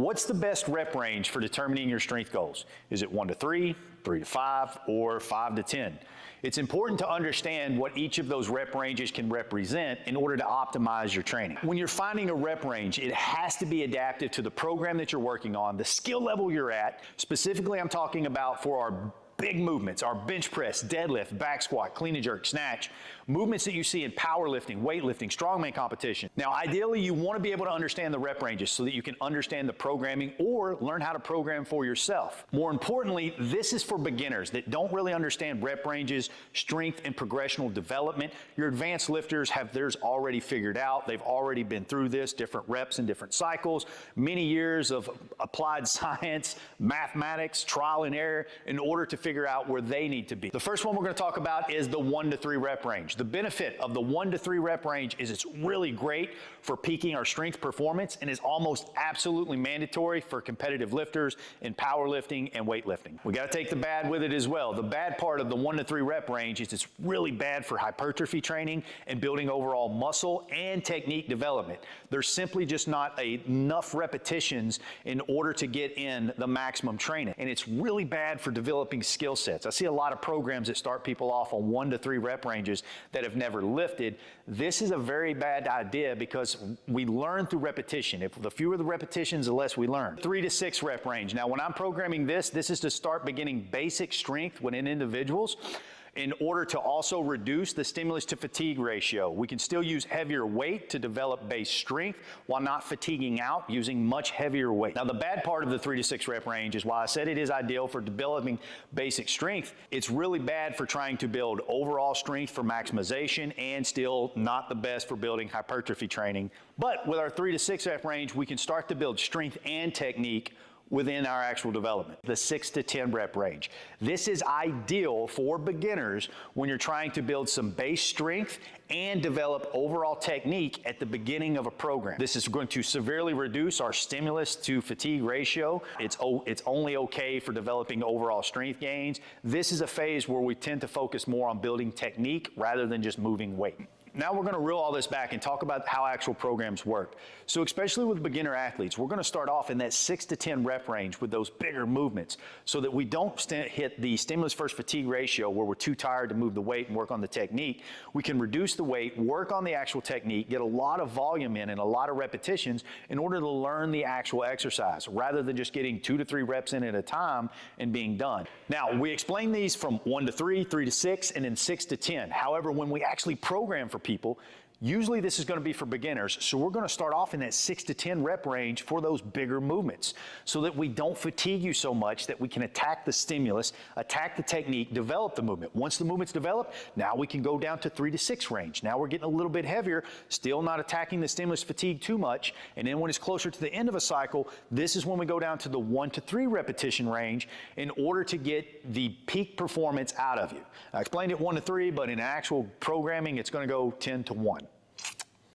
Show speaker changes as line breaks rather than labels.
What's the best rep range for determining your strength goals? Is it 1 to 3, 3 to 5, or 5 to 10? It's important to understand what each of those rep ranges can represent in order to optimize your training. When you're finding a rep range, it has to be adaptive to the program that you're working on, the skill level you're at. Specifically, I'm talking about for our big movements, our bench press, deadlift, back squat, clean and jerk, snatch, movements that you see in powerlifting, weightlifting, strongman competition. Now, ideally, you want to be able to understand the rep ranges so that you can understand the programming or learn how to program for yourself. More importantly, this is for beginners that don't really understand rep ranges, strength, and progressional development. Your advanced lifters have theirs already figured out. They've already been through this, different reps and different cycles, many years of applied science, mathematics, trial and error in order to figure out where they need to be. The first one we're going to talk about is the 1 to 3 rep range. The benefit of the 1 to 3 rep range is it's really great for peaking our strength performance and is almost absolutely mandatory for competitive lifters in powerlifting and weightlifting. We got to take the bad with it as well. The bad part of the 1 to 3 rep range is it's really bad for hypertrophy training and building overall muscle and technique development. There's simply just not enough repetitions in order to get in the maximum training. And it's really bad for developing skill sets. I see a lot of programs that start people off on 1 to 3 rep ranges that have never lifted. This is a very bad idea because we learn through repetition. If the fewer the repetitions, the less we learn. 3 to 6 rep range. Now, when I'm programming this is to start beginning basic strength within individuals in order to also reduce the stimulus to fatigue ratio. We can still use heavier weight to develop base strength while not fatiguing out using much heavier weight. Now, the bad part of the 3 to 6 rep range is why I said it is ideal for developing basic strength. It's really bad for trying to build overall strength for maximization and still not the best for building hypertrophy training. But with our 3 to 6 rep range, we can start to build strength and technique within our actual development. The 6 to 10 rep range. This is ideal for beginners when you're trying to build some base strength and develop overall technique at the beginning of a program. This is going to severely reduce our stimulus to fatigue ratio. It's only okay for developing overall strength gains. This is a phase where we tend to focus more on building technique rather than just moving weight. Now we're going to reel all this back and talk about how actual programs work. So especially with beginner athletes, we're going to start off in that 6 to 10 rep range with those bigger movements so that we don't hit the stimulus versus fatigue ratio where we're too tired to move the weight and work on the technique. We can reduce the weight, work on the actual technique, get a lot of volume in and a lot of repetitions in order to learn the actual exercise rather than just getting 2 to 3 reps in at a time and being done. Now, we explain these from 1 to 3, 3 to 6, and then 6 to 10. However, when we actually program for people, usually this is going to be for beginners, so we're going to start off in that 6 to 10 rep range for those bigger movements so that we don't fatigue you so much that we can attack the stimulus, attack the technique, develop the movement. Once the movement's developed, now we can go down to 3 to 6 range. Now we're getting a little bit heavier, still not attacking the stimulus fatigue too much, and then when it's closer to the end of a cycle, this is when we go down to the 1 to 3 repetition range in order to get the peak performance out of you. I explained it 1 to 3, but in actual programming, it's going to go 10 to 1.